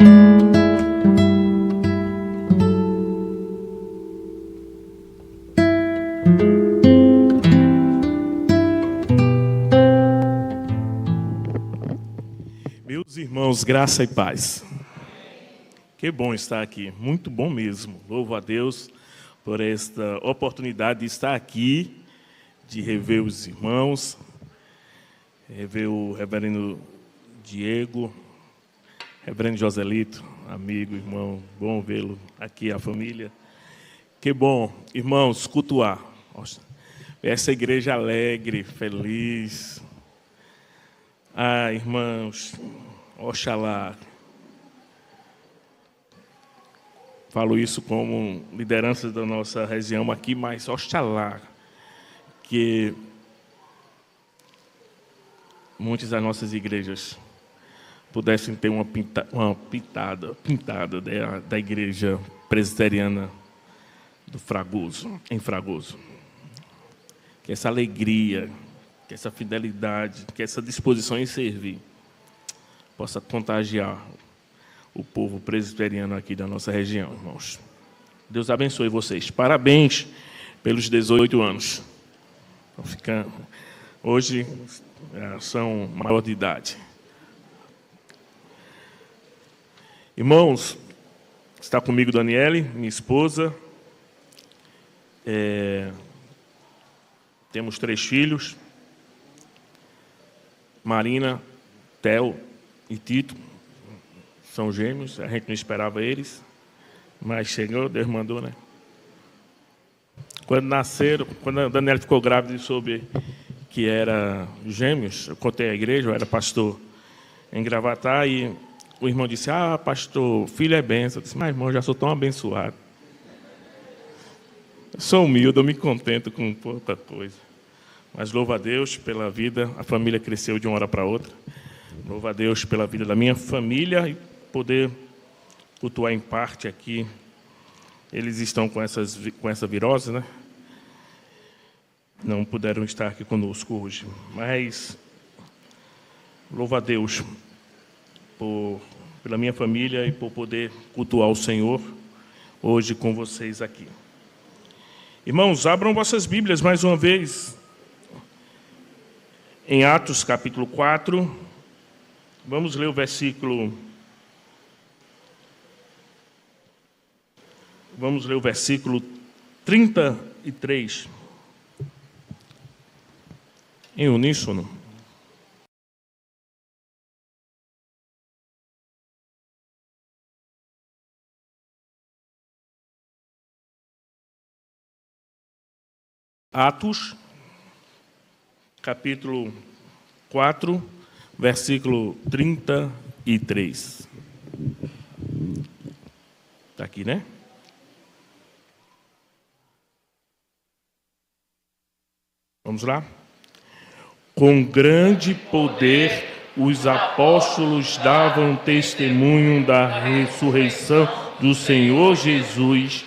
Meus irmãos, graça e paz. Que bom estar aqui, muito bom mesmo. Louvo a Deus por esta oportunidade de estar aqui, de rever os irmãos, rever o reverendo Diego, reverendo Joselito, amigo, irmão, bom vê-lo aqui, a família. Que bom, irmãos, cultuar. Essa igreja alegre, feliz. Ah, irmãos, oxalá. Falo isso como liderança da nossa região aqui, mas oxalá que muitas das nossas igrejas pudessem ter uma pintada da igreja presbiteriana do Fragoso, em Fragoso. Que essa alegria, que essa fidelidade, que essa disposição em servir possa contagiar o povo presbiteriano aqui da nossa região, irmãos. Deus abençoe vocês. Parabéns pelos 18 anos. Hoje são maior de idade. Irmãos, está comigo Daniele, minha esposa. Temos 3 filhos. Marina, Theo e Tito. São gêmeos, a gente não esperava eles, mas chegou, Deus mandou, né? Quando nasceram, quando a Daniela ficou grávida e soube que era gêmeos, eu contei à igreja, eu era pastor em Gravatá, e o irmão disse, pastor, filho é bênção. Eu disse, mas irmão, eu já sou tão abençoado. Eu sou humilde, eu me contento com pouca coisa. Mas louvo a Deus pela vida, a família cresceu de uma hora para outra. Louvo a Deus pela vida da minha família e poder cultuar em parte aqui. Eles estão com essa virose, né? Não puderam estar aqui conosco hoje. Mas louvo a Deus pela minha família e por poder cultuar o Senhor hoje com vocês aqui. Irmãos, abram vossas Bíblias mais uma vez em Atos capítulo 4. Vamos ler o versículo... Vamos ler o versículo 33. Em uníssono. Atos, capítulo 4, versículo 33. Está aqui, né? Vamos lá? Com grande poder, os apóstolos davam testemunho da ressurreição do Senhor Jesus,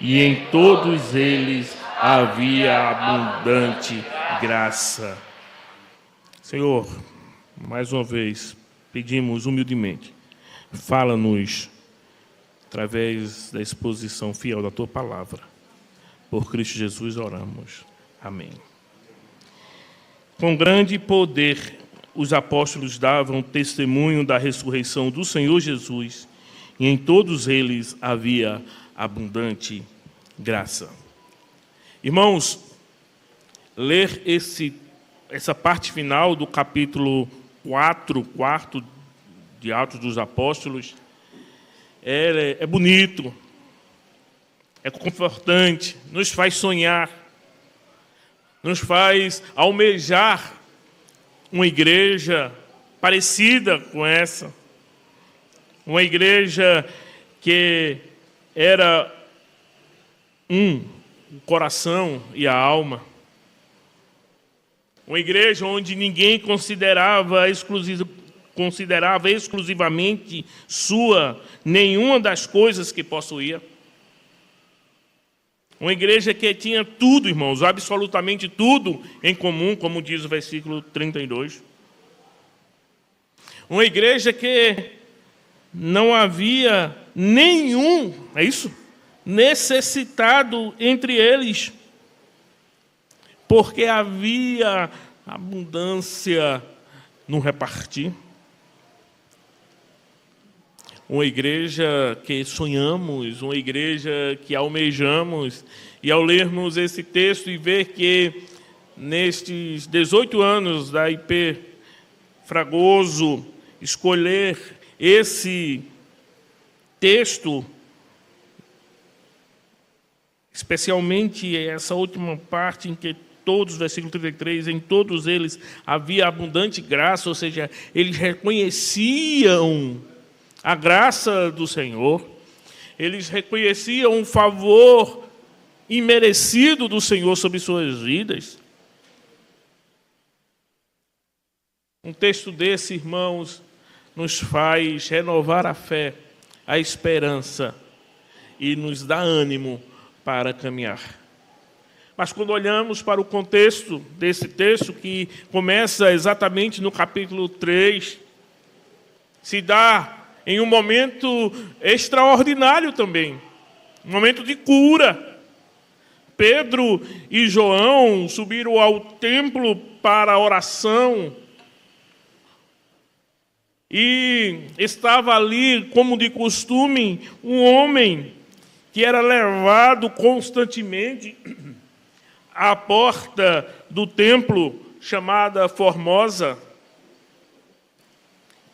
e em todos eles havia abundante graça. Senhor, mais uma vez, pedimos humildemente, fala-nos através da exposição fiel da Tua Palavra. Por Cristo Jesus oramos. Amém. Com grande poder, os apóstolos davam testemunho da ressurreição do Senhor Jesus, e em todos eles havia abundante graça. Irmãos, ler essa parte final do capítulo 4 de Atos dos Apóstolos, é bonito, é confortante, nos faz sonhar, nos faz almejar uma igreja parecida com essa, uma igreja que era o coração e a alma, uma igreja onde ninguém considerava exclusivamente sua nenhuma das coisas que possuía. Uma igreja que tinha tudo, irmãos, absolutamente tudo em comum, como diz o versículo 32. Uma igreja que não havia nenhum, é isso? Necessitado entre eles, porque havia abundância no repartir. Uma igreja que sonhamos, uma igreja que almejamos, e ao lermos esse texto e ver que nestes 18 anos da IP Fragoso, escolher esse texto, especialmente essa última parte em que todos, versículo 33, em todos eles havia abundante graça, ou seja, eles reconheciam a graça do Senhor, eles reconheciam o favor imerecido do Senhor sobre suas vidas. Um texto desse, irmãos, nos faz renovar a fé, a esperança e nos dá ânimo para caminhar. Mas quando olhamos para o contexto desse texto, que começa exatamente no capítulo 3, se dá em um momento extraordinário também, um momento de cura. Pedro e João subiram ao templo para a oração, e estava ali, como de costume, um homem que era levado constantemente à porta do templo, chamada Formosa,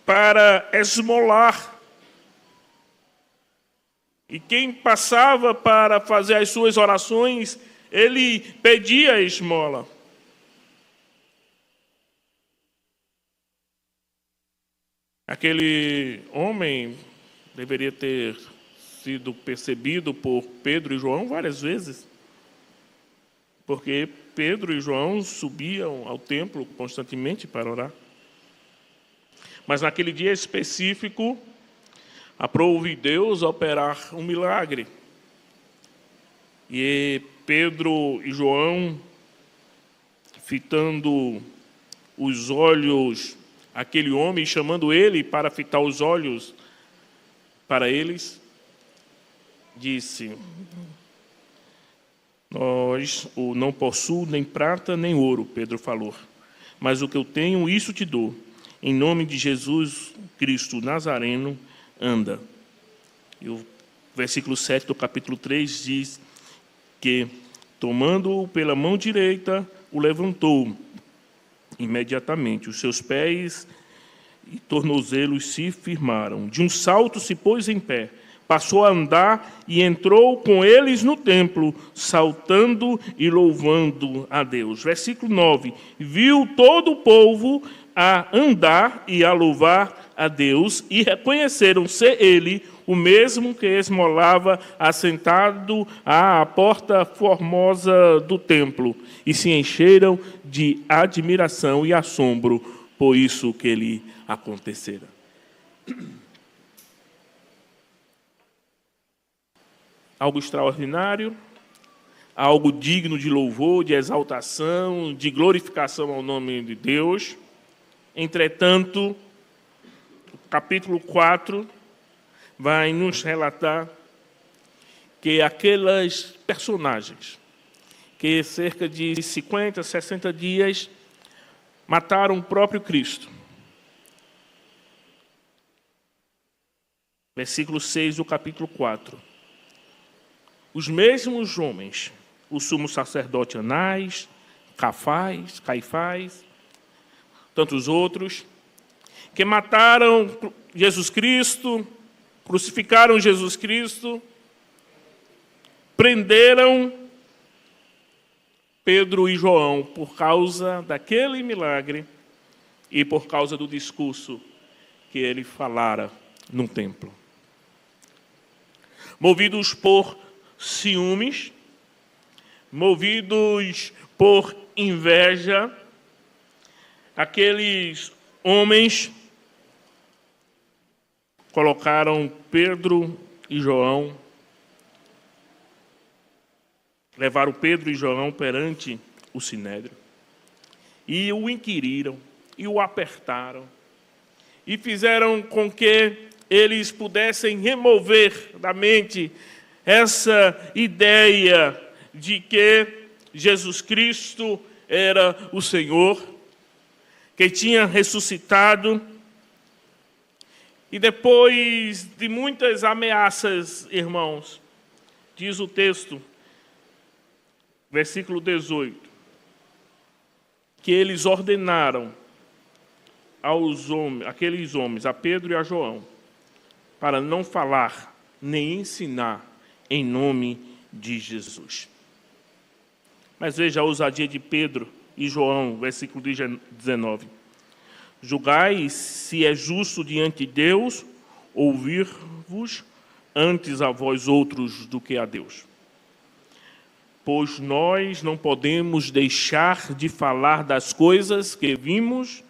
para esmolar. E quem passava para fazer as suas orações, ele pedia a esmola. Aquele homem deveria ter sido percebido por Pedro e João várias vezes, porque Pedro e João subiam ao templo constantemente para orar. Mas naquele dia específico, aprove Deus operar um milagre. E Pedro e João, fitando os olhos aquele homem, chamando ele para fitar os olhos para eles, disse: nós não possuo nem prata nem ouro, Pedro falou, mas o que eu tenho, isso te dou. Em nome de Jesus Cristo Nazareno, anda. E o versículo 7 do capítulo 3 diz que, tomando-o pela mão direita, o levantou. Imediatamente, os seus pés e tornozelos se firmaram. De um salto se pôs em pé, passou a andar e entrou com eles no templo, saltando e louvando a Deus. Versículo 9. Viu todo o povo a andar e a louvar a Deus, e reconheceram ser ele o mesmo que esmolava assentado à porta formosa do templo, e se encheram de admiração e assombro por isso que lhe acontecera. Algo extraordinário, algo digno de louvor, de exaltação, de glorificação ao nome de Deus. Entretanto, o capítulo 4 vai nos relatar que aquelas personagens que cerca de 50, 60 dias mataram o próprio Cristo. Versículo 6 do capítulo 4. Os mesmos homens, o sumo sacerdote Anás, Caifás, tantos outros, que mataram Jesus Cristo, crucificaram Jesus Cristo, prenderam Pedro e João por causa daquele milagre e por causa do discurso que ele falara no templo. Movidos por ciúmes, movidos por inveja, aqueles homens colocaram Pedro e João, levaram Pedro e João perante o sinédrio e o inquiriram e o apertaram e fizeram com que eles pudessem remover da mente essa ideia de que Jesus Cristo era o Senhor, que tinha ressuscitado. E depois de muitas ameaças, irmãos, diz o texto, versículo 18, que eles ordenaram aqueles homens, a Pedro e a João, para não falar nem ensinar em nome de Jesus. Mas veja a ousadia de Pedro e João, versículo 19. Julgai se é justo diante de Deus ouvir-vos antes a vós outros do que a Deus. Pois nós não podemos deixar de falar das coisas que vimos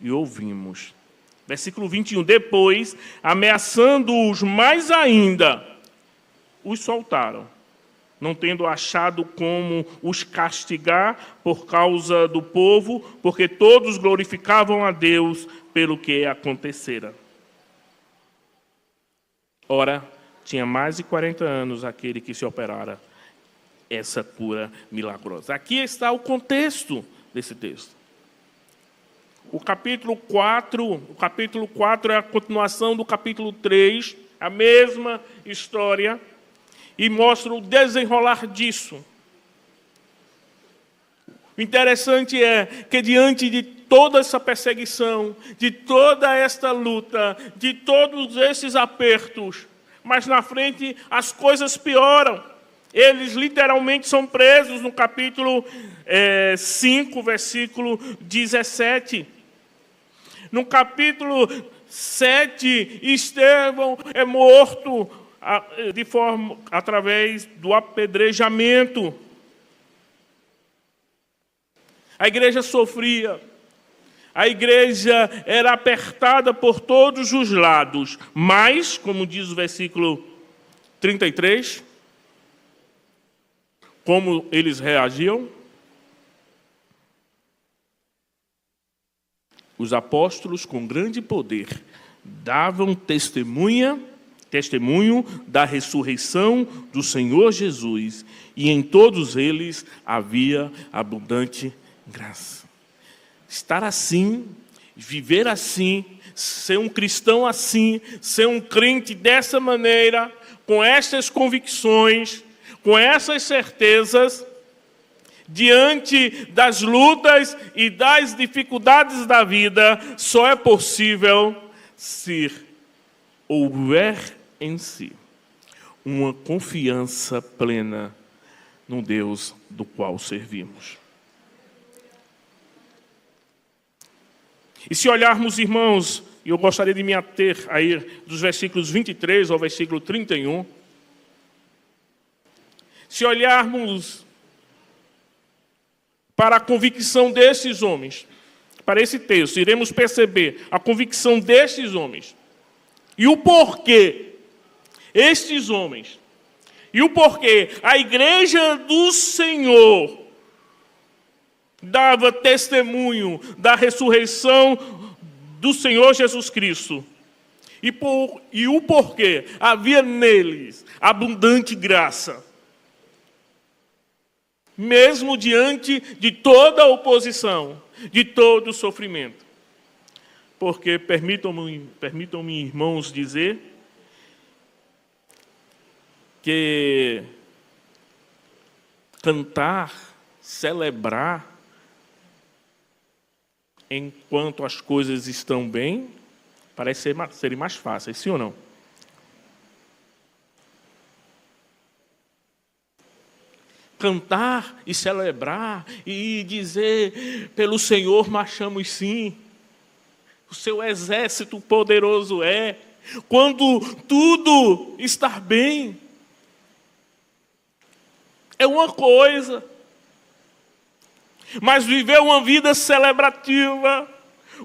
e ouvimos. Versículo 21. Depois, ameaçando-os mais ainda, os soltaram, não tendo achado como os castigar por causa do povo, porque todos glorificavam a Deus pelo que acontecera. Ora, tinha mais de 40 anos aquele que se operara essa cura milagrosa. Aqui está o contexto desse texto. O capítulo 4 é a continuação do capítulo 3, a mesma história, e mostra o desenrolar disso. O interessante é que diante de toda essa perseguição, de toda esta luta, de todos esses apertos, mas na frente as coisas pioram. Eles literalmente são presos no capítulo 5, versículo 17. No capítulo 7, Estevão é morto através do apedrejamento. A igreja sofria. A igreja era apertada por todos os lados. Mas, como diz o versículo 33, como eles reagiam? Os apóstolos, com grande poder, davam testemunho da ressurreição do Senhor Jesus, e em todos eles havia abundante graça. Estar assim, viver assim, ser um cristão assim, ser um crente dessa maneira, com estas convicções, com essas certezas, diante das lutas e das dificuldades da vida, só é possível se houver em si uma confiança plena no Deus do qual servimos. E se olharmos, irmãos, e eu gostaria de me ater aí dos versículos 23 ao versículo 31, se olharmos para a convicção desses homens, para esse texto, iremos perceber a convicção destes homens e o porquê estes homens e o porquê a igreja do Senhor dava testemunho da ressurreição do Senhor Jesus Cristo e o porquê havia neles abundante graça, mesmo diante de toda a oposição, de todo o sofrimento. Porque, permitam-me, irmãos, dizer que cantar, celebrar, enquanto as coisas estão bem, parece serem mais fáceis, sim ou não? Cantar e celebrar e dizer, pelo Senhor marchamos sim, o seu exército poderoso é, quando tudo está bem, é uma coisa, mas viver uma vida celebrativa,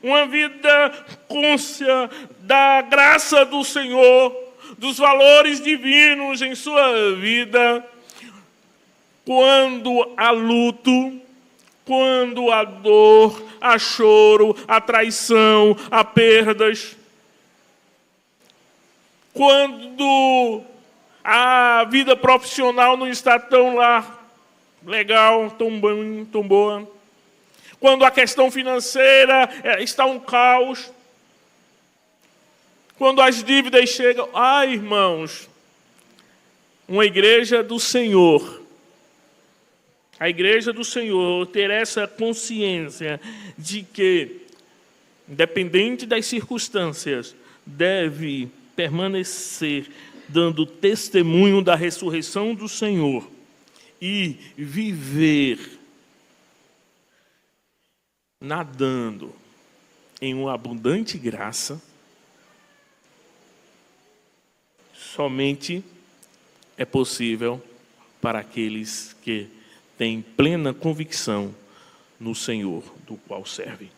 uma vida cônscia da graça do Senhor, dos valores divinos em sua vida, quando há luto, quando há dor, há choro, há traição, há perdas, quando a vida profissional não está tão legal, tão boa, quando a questão financeira está um caos, quando as dívidas chegam. Ai, irmãos, uma igreja do Senhor, a igreja do Senhor ter essa consciência de que, independente das circunstâncias, deve permanecer dando testemunho da ressurreição do Senhor e viver nadando em uma abundante graça, somente é possível para aqueles que têm plena convicção no Senhor do qual servem.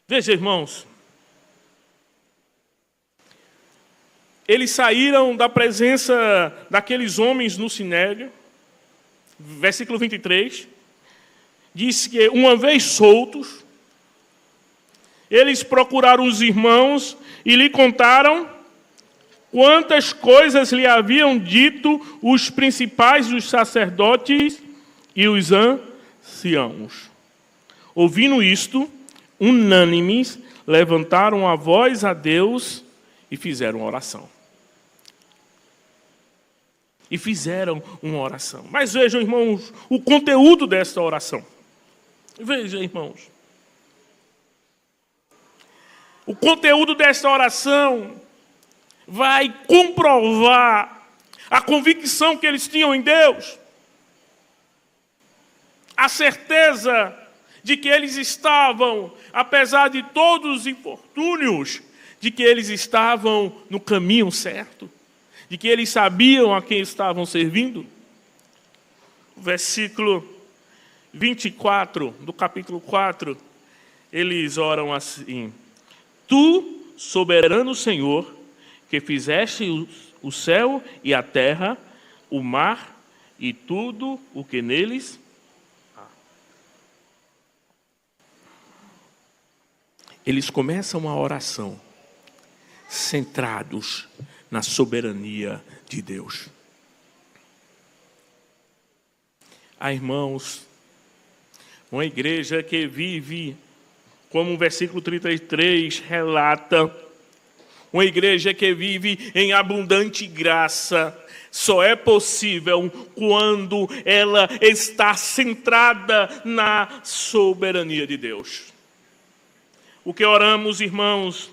Veja, irmãos, eles saíram da presença daqueles homens no sinédrio. Versículo 23, diz que, uma vez soltos, eles procuraram os irmãos e lhe contaram quantas coisas lhe haviam dito os principais dos sacerdotes e os anciãos. Ouvindo isto, unânimes, levantaram a voz a Deus e fizeram oração. Mas vejam, irmãos, o conteúdo desta oração. Veja, irmãos. O conteúdo desta oração vai comprovar a convicção que eles tinham em Deus. A certeza de que eles estavam, apesar de todos os infortúnios, de que eles estavam no caminho certo, de que eles sabiam a quem estavam servindo. Versículo 24 do capítulo 4, eles oram assim: Tu, soberano Senhor, que fizeste o céu e a terra, o mar e tudo o que neles há. Eles começam a oração centrados na soberania de Deus. Há, irmãos, uma igreja que vive, como o versículo 33 relata, uma igreja que vive em abundante graça, só é possível quando ela está centrada na soberania de Deus. O que oramos, irmãos,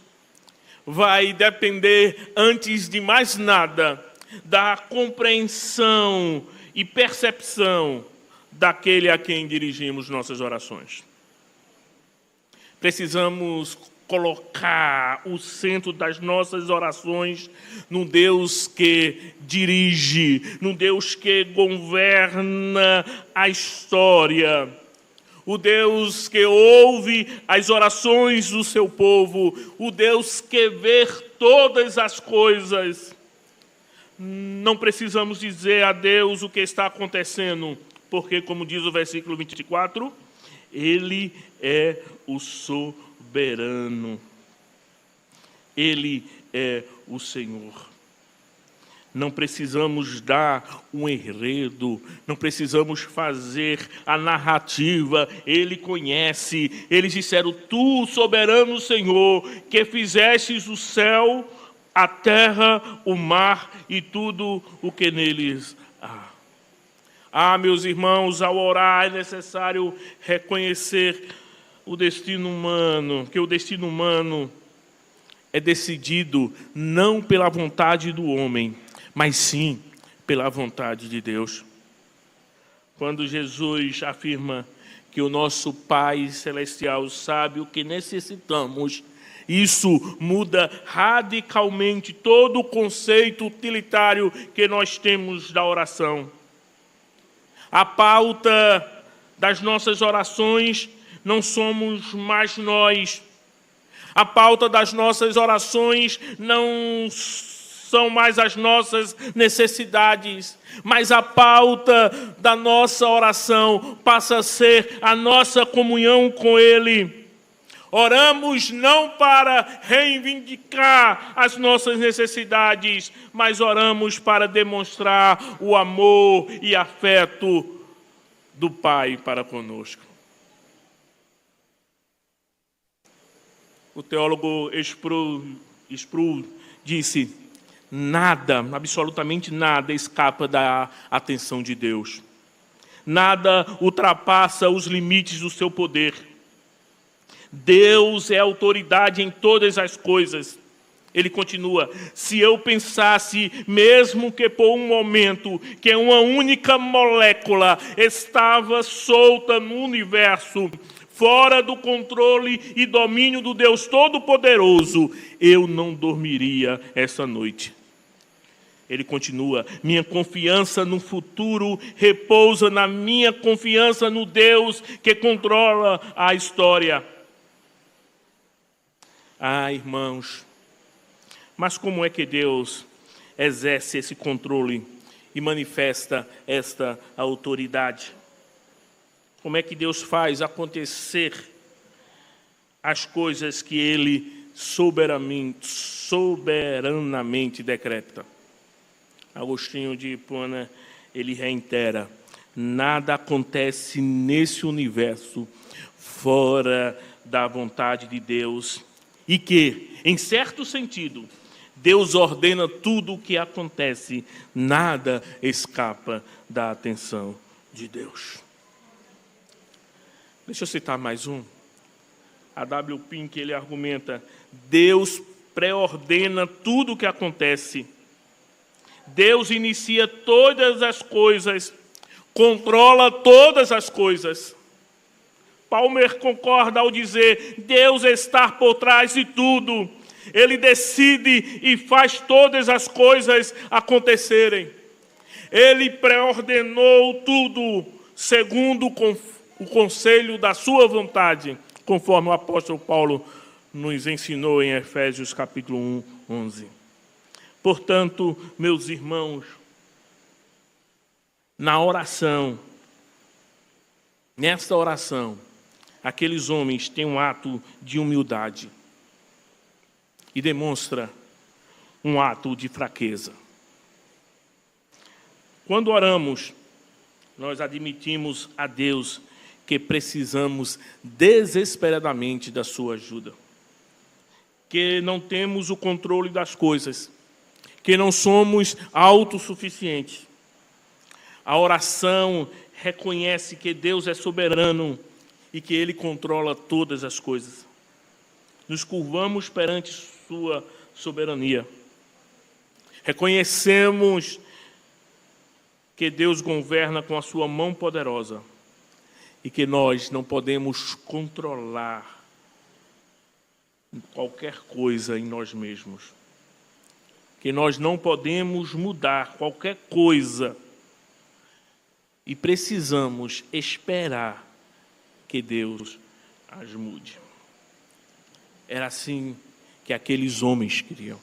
vai depender, antes de mais nada, da compreensão e percepção daquele a quem dirigimos nossas orações. Precisamos colocar o centro das nossas orações num Deus que dirige, num Deus que governa a história, o Deus que ouve as orações do seu povo, o Deus que vê todas as coisas. Não precisamos dizer a Deus o que está acontecendo, porque, como diz o versículo 24, Ele é o soberano. Ele é o Senhor. Não precisamos dar um enredo, não precisamos fazer a narrativa. Ele conhece. Eles disseram: Tu, soberano Senhor, que fizestes o céu, a terra, o mar e tudo o que neles há. Meus irmãos, ao orar é necessário reconhecer o destino humano, que o destino humano é decidido não pela vontade do homem, mas sim pela vontade de Deus. Quando Jesus afirma que o nosso Pai Celestial sabe o que necessitamos, isso muda radicalmente todo o conceito utilitário que nós temos da oração. A pauta das nossas orações não somos mais nós. A pauta das nossas orações não são mais as nossas necessidades, mas a pauta da nossa oração passa a ser a nossa comunhão com Ele. Oramos não para reivindicar as nossas necessidades, mas oramos para demonstrar o amor e afeto do Pai para conosco. O teólogo Sproul disse: nada, absolutamente nada, escapa da atenção de Deus. Nada ultrapassa os limites do seu poder. Deus é autoridade em todas as coisas. Ele continua: se eu pensasse, mesmo que por um momento, que uma única molécula estava solta no universo, fora do controle e domínio do Deus Todo-Poderoso, eu não dormiria essa noite. Ele continua: minha confiança no futuro repousa na minha confiança no Deus que controla a história. Ah, irmãos, mas como é que Deus exerce esse controle e manifesta esta autoridade? Como é que Deus faz acontecer as coisas que Ele soberanamente decreta? Agostinho de Hipona, ele reitera: nada acontece nesse universo fora da vontade de Deus, e que, em certo sentido, Deus ordena tudo o que acontece, nada escapa da atenção de Deus. Deixa eu citar mais um. A W. Pink, ele argumenta: Deus pré-ordena tudo o que acontece. Deus inicia todas as coisas, controla todas as coisas. Palmer concorda ao dizer: Deus está por trás de tudo. Ele decide e faz todas as coisas acontecerem. Ele pré-ordenou tudo segundo o conselho da sua vontade, conforme o apóstolo Paulo nos ensinou em Efésios capítulo 1, 11. Portanto, meus irmãos, nesta oração, aqueles homens têm um ato de humildade e demonstra um ato de fraqueza. Quando oramos, nós admitimos a Deus que precisamos desesperadamente da sua ajuda, que não temos o controle das coisas, que não somos autossuficientes. A oração reconhece que Deus é soberano e que Ele controla todas as coisas. Nos curvamos perante sua soberania. Reconhecemos que Deus governa com a sua mão poderosa e que nós não podemos controlar qualquer coisa em nós mesmos. Que nós não podemos mudar qualquer coisa e precisamos esperar que Deus as mude. Era assim que aqueles homens queriam.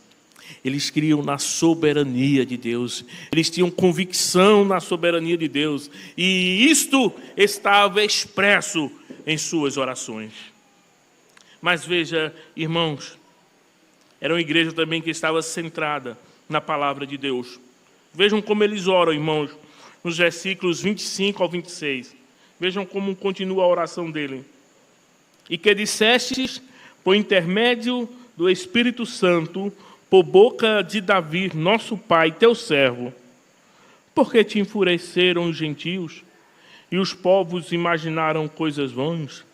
Eles criam na soberania de Deus. Eles tinham convicção na soberania de Deus. E isto estava expresso em suas orações. Mas veja, irmãos, era uma igreja também que estava centrada na palavra de Deus. Vejam como eles oram, irmãos, nos versículos 25 ao 26. Vejam como continua a oração dele. E que dissestes, por intermédio do Espírito Santo, por boca de Davi, nosso pai, teu servo, porque te enfureceram os gentios e os povos imaginaram coisas vãs?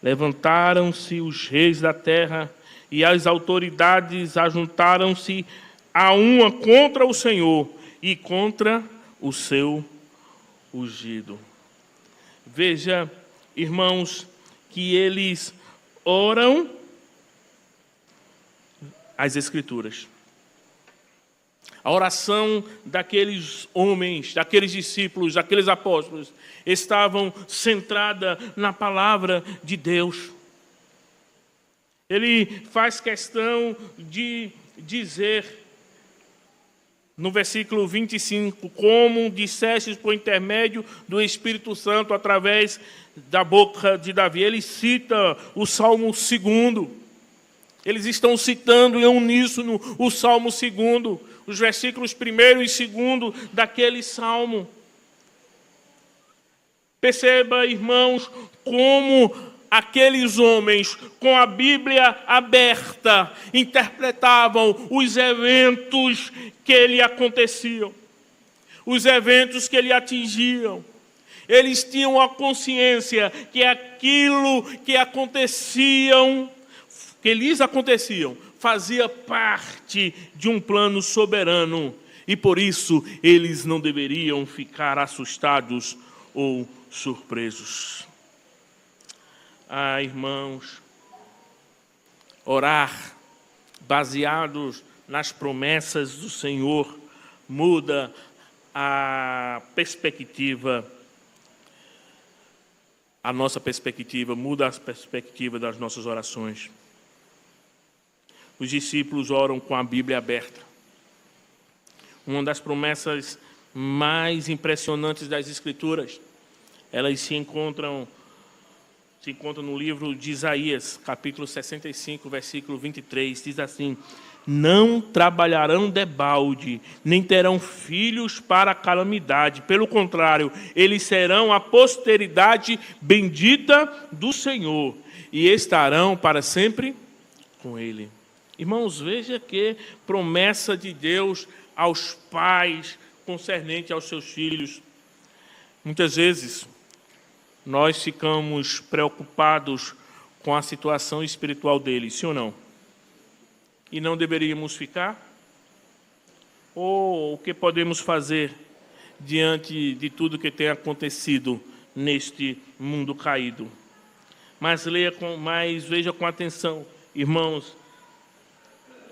Levantaram-se os reis da terra e as autoridades ajuntaram-se a uma contra o Senhor e contra o seu ungido. Veja, irmãos, que eles oram as Escrituras. A oração daqueles homens, daqueles discípulos, daqueles apóstolos, estavam centrada na palavra de Deus. Ele faz questão de dizer No versículo 25, como dissestes por intermédio do Espírito Santo, através da boca de Davi. Ele cita o Salmo 2. Eles estão citando em uníssono o Salmo 2, os versículos 1 e 2 daquele Salmo. Perceba, irmãos, como aqueles homens, com a Bíblia aberta, interpretavam os eventos que lhe aconteciam, os eventos que lhe atingiam. Eles tinham a consciência que aquilo que lhes aconteciam, fazia parte de um plano soberano, e por isso eles não deveriam ficar assustados ou surpresos. Irmãos, orar baseados nas promessas do Senhor muda a nossa perspectiva, muda a perspectiva das nossas orações. Os discípulos oram com a Bíblia aberta. Uma das promessas mais impressionantes das Escrituras, elas se encontram no livro de Isaías, capítulo 65, versículo 23, diz assim: não trabalharão debalde, nem terão filhos para a calamidade. Pelo contrário, eles serão a posteridade bendita do Senhor e estarão para sempre com Ele. Irmãos, veja que promessa de Deus aos pais concernente aos seus filhos. Muitas vezes, nós ficamos preocupados com a situação espiritual deles, sim ou não? E não deveríamos ficar? Ou o que podemos fazer diante de tudo que tem acontecido neste mundo caído? Mas veja com atenção, irmãos,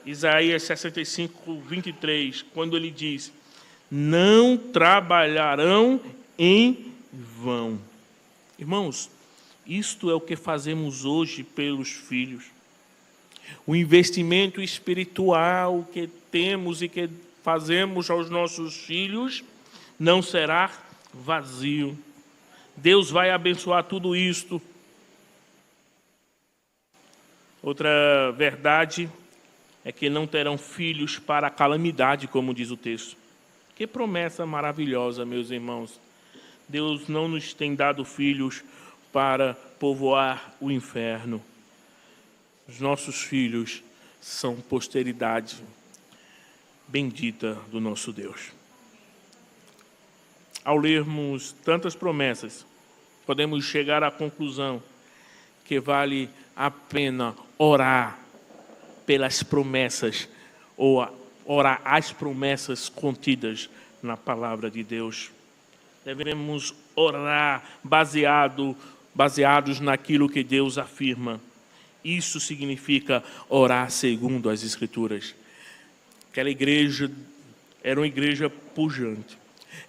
Isaías 65, 23, quando ele diz: não trabalharão em vão. Irmãos, isto é o que fazemos hoje pelos filhos. O investimento espiritual que temos e que fazemos aos nossos filhos não será vazio. Deus vai abençoar tudo isto. Outra verdade é que não terão filhos para a calamidade, como diz o texto. Que promessa maravilhosa, meus irmãos. Deus não nos tem dado filhos para povoar o inferno. Os nossos filhos são posteridade bendita do nosso Deus. Ao lermos tantas promessas, podemos chegar à conclusão que vale a pena orar pelas promessas, ou orar as promessas contidas na palavra de Deus. Devemos orar baseados naquilo que Deus afirma. Isso significa orar segundo as Escrituras. Aquela igreja era uma igreja pujante,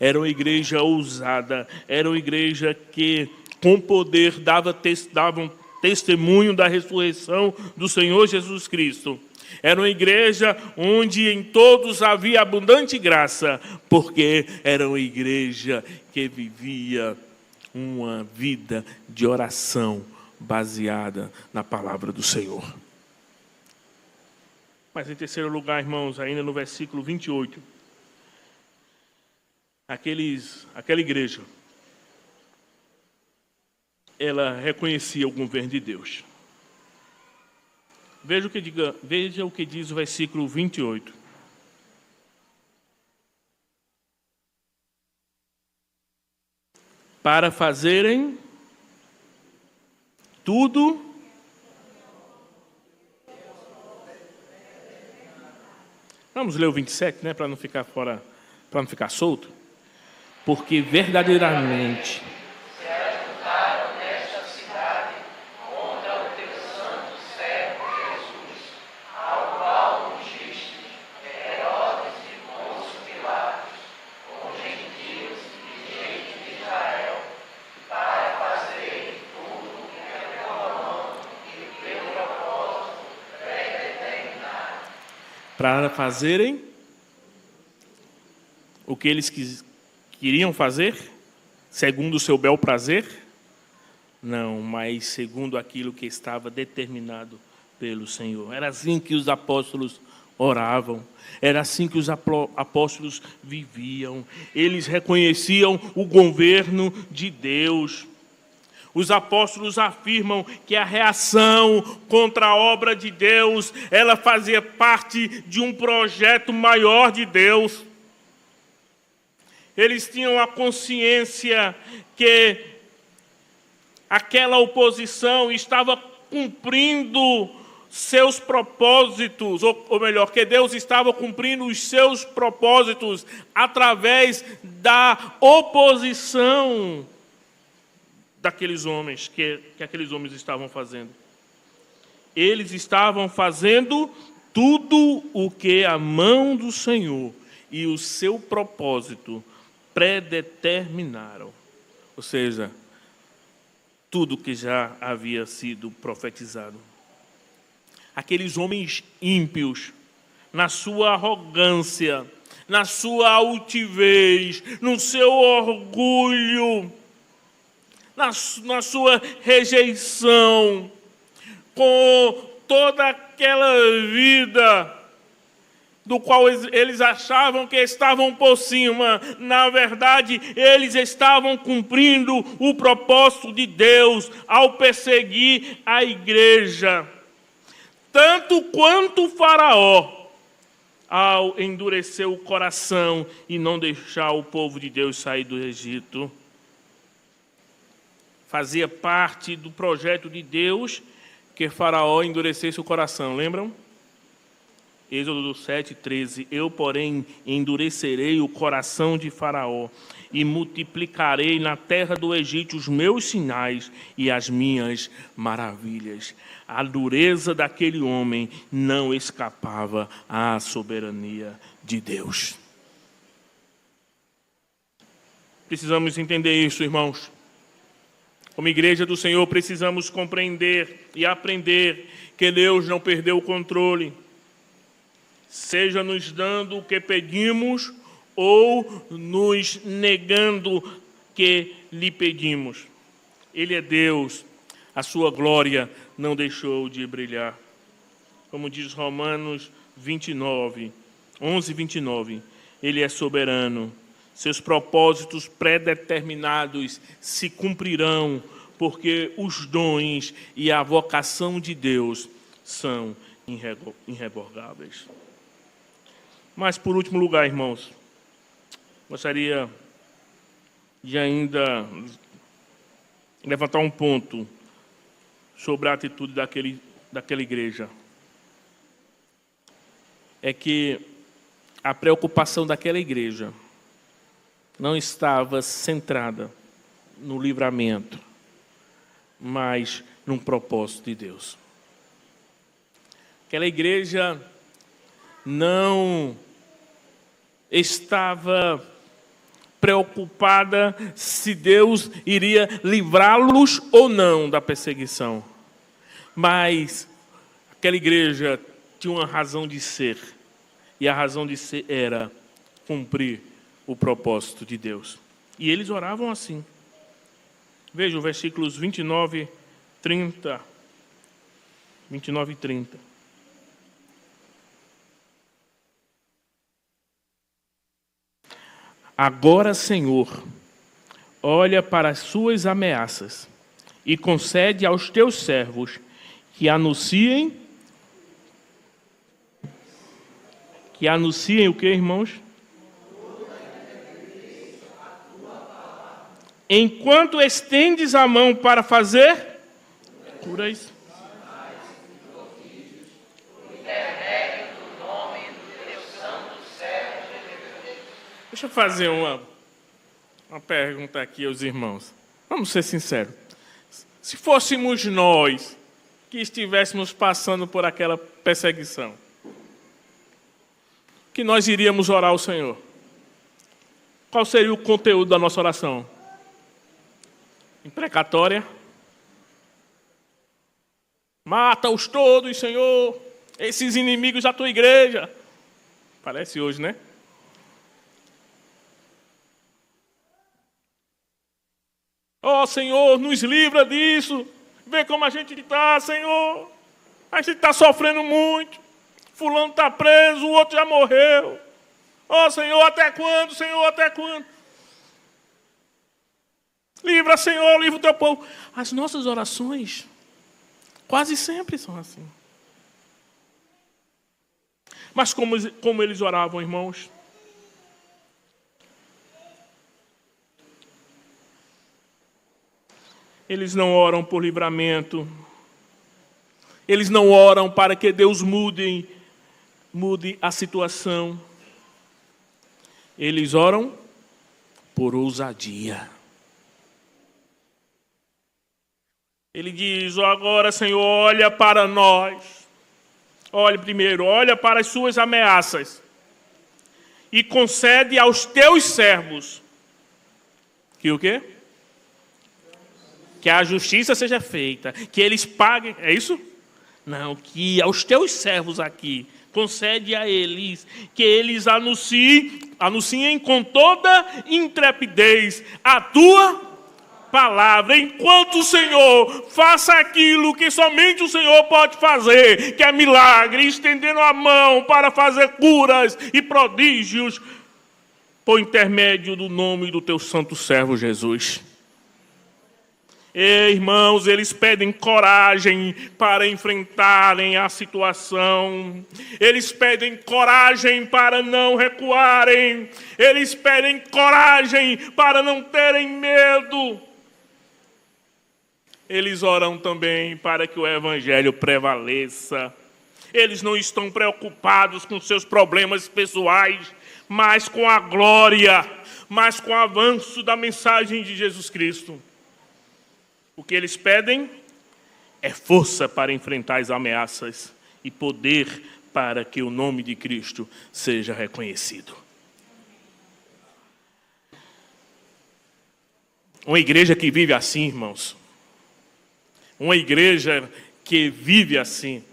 era uma igreja ousada, era uma igreja que, com poder, davam testemunho da ressurreição do Senhor Jesus Cristo. Era uma igreja onde em todos havia abundante graça, porque era uma igreja que vivia uma vida de oração baseada na palavra do Senhor. Mas em terceiro lugar, irmãos, ainda no versículo 28, aquela igreja, ela reconhecia o governo de Deus. Veja o que diz o versículo 28. Para fazerem tudo vamos ler o 27, né, para não ficar fora, para não ficar solto. Porque verdadeiramente para fazerem o que eles queriam fazer, segundo o seu bel prazer? Não, mas segundo aquilo que estava determinado pelo Senhor. Era assim que os apóstolos oravam, era assim que os apóstolos viviam. Eles reconheciam o governo de Deus. Os apóstolos afirmam que a reação contra a obra de Deus, ela fazia parte de um projeto maior de Deus. Eles tinham a consciência que aquela oposição estava cumprindo seus propósitos, ou melhor, que Deus estava cumprindo os seus propósitos através da oposição daqueles homens, que aqueles homens estavam fazendo. Eles estavam fazendo tudo o que a mão do Senhor e o seu propósito predeterminaram. Ou seja, tudo que já havia sido profetizado. Aqueles homens ímpios, na sua arrogância, na sua altivez, no seu orgulho, na sua rejeição, com toda aquela vida do qual eles achavam que estavam por cima, na verdade, eles estavam cumprindo o propósito de Deus ao perseguir a igreja. Tanto quanto o Faraó, ao endurecer o coração e não deixar o povo de Deus sair do Egito. Fazia parte do projeto de Deus que Faraó endurecesse o coração, lembram? Êxodo 7:13. Eu, porém, endurecerei o coração de Faraó e multiplicarei na terra do Egito os meus sinais e as minhas maravilhas. A dureza daquele homem não escapava à soberania de Deus. Precisamos entender isso, irmãos. Como igreja do Senhor, precisamos compreender e aprender que Deus não perdeu o controle, seja nos dando o que pedimos ou nos negando que lhe pedimos. Ele é Deus, a sua glória não deixou de brilhar. Como diz Romanos 11:29, Ele é soberano. Seus propósitos predeterminados se cumprirão, porque os dons e a vocação de Deus são irrevogáveis. Mas, por último lugar, irmãos, gostaria de ainda levantar um ponto sobre a atitude daquela igreja. É que a preocupação daquela igreja não estava centrada no livramento, mas num propósito de Deus. Aquela igreja não estava preocupada se Deus iria livrá-los ou não da perseguição. Mas aquela igreja tinha uma razão de ser. E a razão de ser era cumprir o propósito de Deus. E eles oravam assim. Veja os versículos 29 e 30. Agora, Senhor, olha para as suas ameaças e concede aos teus servos que anunciem o que, irmãos? Enquanto estendes a mão para fazer curas. Deixa eu fazer uma pergunta aqui aos irmãos. Vamos ser sinceros. Se fôssemos nós que estivéssemos passando por aquela perseguição, que nós iríamos orar ao Senhor? Qual seria o conteúdo da nossa oração? Imprecatória? Mata-os todos, Senhor, esses inimigos da tua igreja. Parece hoje, né? Ó Senhor, nos livra disso. Vê como a gente está, Senhor. A gente está sofrendo muito. Fulano está preso, o outro já morreu. Ó Senhor, até quando, Senhor, até quando? Livra, Senhor, livra o teu povo. As nossas orações quase sempre são assim. Mas como eles oravam, irmãos? Eles não oram por livramento. Eles não oram para que Deus mude a situação. Eles oram por ousadia. Ele diz, agora, Senhor, olha para nós. Olha primeiro, olha para as suas ameaças. E concede aos teus servos. Que o quê? Que a justiça seja feita. Que eles paguem. É isso? Não, que aos teus servos aqui. Concede a eles. Que eles anunciem com toda intrepidez a tua palavra, enquanto o Senhor faça aquilo que somente o Senhor pode fazer, que é milagre, estendendo a mão para fazer curas e prodígios, por intermédio do nome do teu santo servo Jesus. E, irmãos, eles pedem coragem para enfrentarem a situação. Eles pedem coragem para não recuarem. Eles pedem coragem para não terem medo. Eles oram também para que o evangelho prevaleça. Eles não estão preocupados com seus problemas pessoais, mas com a glória, mas com o avanço da mensagem de Jesus Cristo. O que eles pedem é força para enfrentar as ameaças e poder para que o nome de Cristo seja reconhecido. Uma igreja que vive assim, irmãos, uma igreja que vive assim,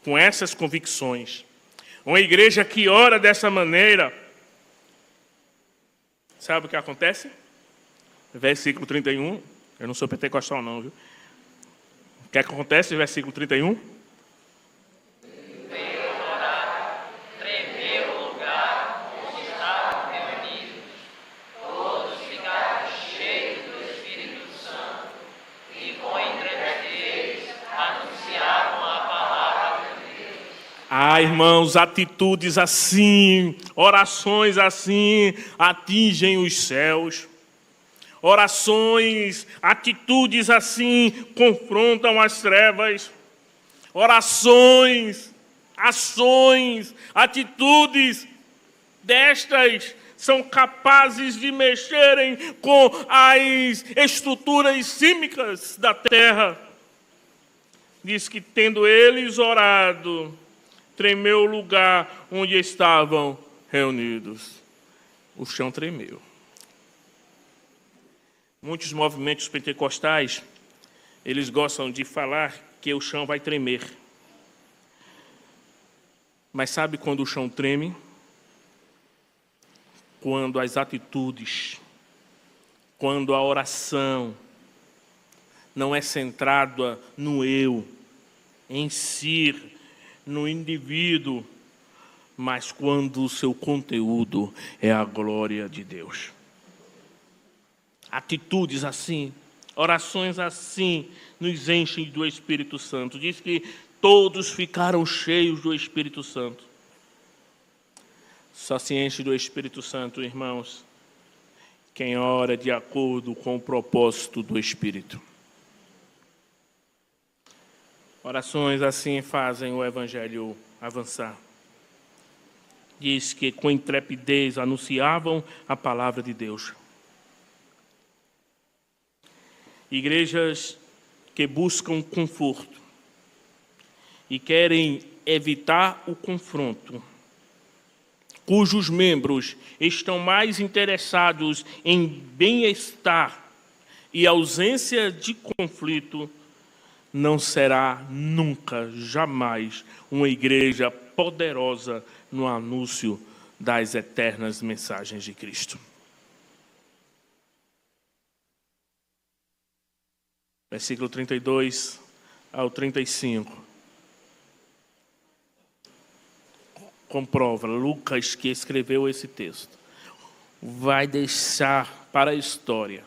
com essas convicções, uma igreja que ora dessa maneira, sabe o que acontece? Versículo 31, eu não sou pentecostal não, viu? O que acontece no versículo 31? Irmãos, atitudes assim, orações assim, atingem os céus. Orações, atitudes assim, confrontam as trevas. Orações, ações, atitudes destas são capazes de mexerem com as estruturas sísmicas da terra. Diz que tendo eles orado, tremeu o lugar onde estavam reunidos. O chão tremeu. Muitos movimentos pentecostais, eles gostam de falar que o chão vai tremer. Mas sabe quando o chão treme? Quando as atitudes, quando a oração não é centrada no eu, em si, no indivíduo, mas quando o seu conteúdo é a glória de Deus. Atitudes assim, orações assim, nos enchem do Espírito Santo. Diz que todos ficaram cheios do Espírito Santo. Só se enche do Espírito Santo, irmãos, quem ora de acordo com o propósito do Espírito. Orações assim fazem o Evangelho avançar. Diz que com intrepidez anunciavam a palavra de Deus. Igrejas que buscam conforto e querem evitar o confronto, cujos membros estão mais interessados em bem-estar e ausência de conflito, não será nunca, jamais, uma igreja poderosa no anúncio das eternas mensagens de Cristo. versículo 32 ao 35. Comprova, Lucas, que escreveu esse texto, vai deixar para a história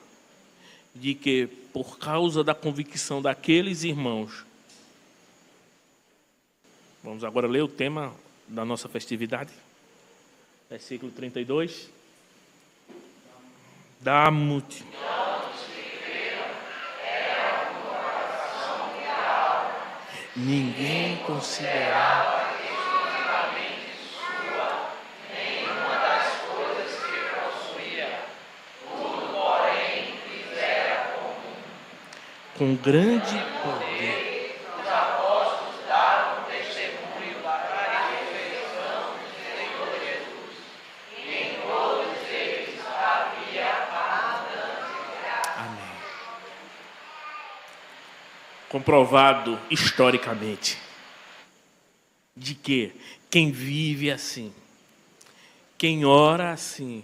de que, por causa da convicção daqueles irmãos, vamos agora ler o tema da nossa festividade, versículo 32. Da multidão ninguém considerava nenhuma das coisas que possuía, tudo, porém, lhes era comum. com grande poder. Os apóstolos davam testemunho da ressurreição do Senhor Jesus, e em todos eles havia abundância de graça. Amém. Comprovado historicamente de que quem vive assim, quem ora assim,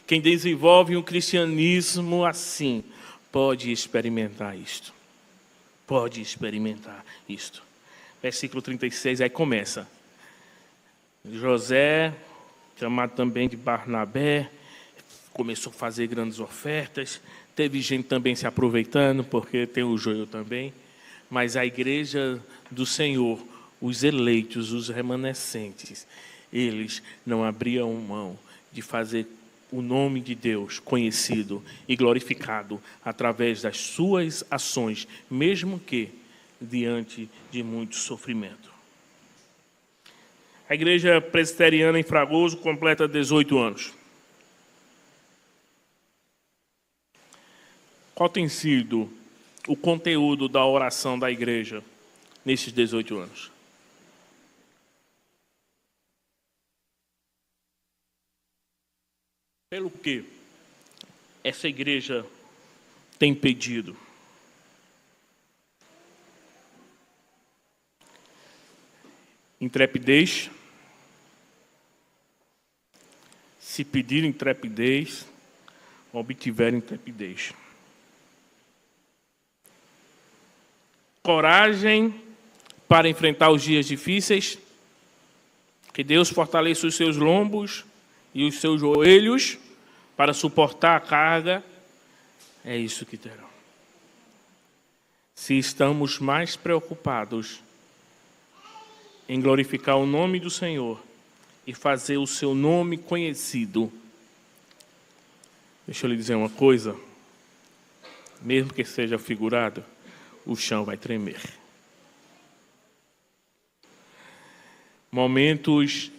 quem desenvolve um cristianismo assim, pode experimentar isto. Pode experimentar isto. Versículo 36, aí começa. José, chamado também de Barnabé, começou a fazer grandes ofertas. Teve gente também se aproveitando, porque tem o joio também. Mas a igreja do Senhor, os eleitos, os remanescentes, eles não abriam mão de fazer o nome de Deus conhecido e glorificado através das suas ações, mesmo que diante de muito sofrimento. A igreja presbiteriana em Fragoso completa 18 anos. Qual tem sido o conteúdo da oração da igreja nesses 18 anos? Pelo que essa igreja tem pedido? Intrepidez. Se pedir intrepidez, obtiver intrepidez. Coragem para enfrentar os dias difíceis. Que Deus fortaleça os seus lombos e os seus joelhos para suportar a carga. É isso que terão. Se estamos mais preocupados em glorificar o nome do Senhor e fazer o seu nome conhecido, deixa eu lhe dizer uma coisa, mesmo que seja figurado, o chão vai tremer. Momentos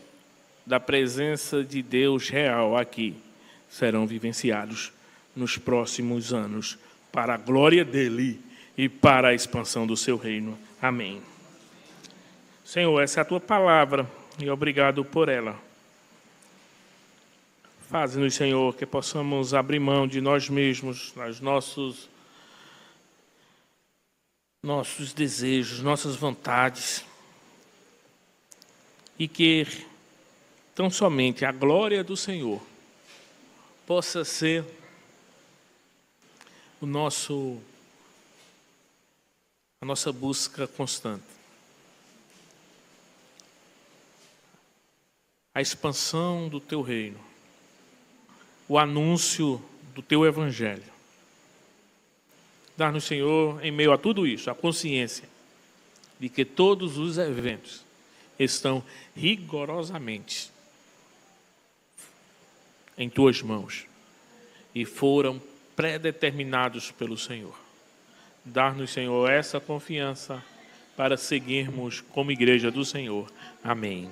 da presença de Deus real aqui serão vivenciados nos próximos anos, para a glória dele e para a expansão do seu reino. Amém. Senhor, essa é a tua palavra e obrigado por ela. Faze-nos, Senhor, que possamos abrir mão de nós mesmos, dos nossos desejos, nossas vontades, e que tão somente a glória do Senhor possa ser a nossa busca constante. A expansão do teu reino, o anúncio do teu evangelho. Dá-nos, Senhor, em meio a tudo isso, a consciência de que todos os eventos estão rigorosamente em tuas mãos e foram predeterminados pelo Senhor. Dá-nos, Senhor, essa confiança para seguirmos como igreja do Senhor. Amém.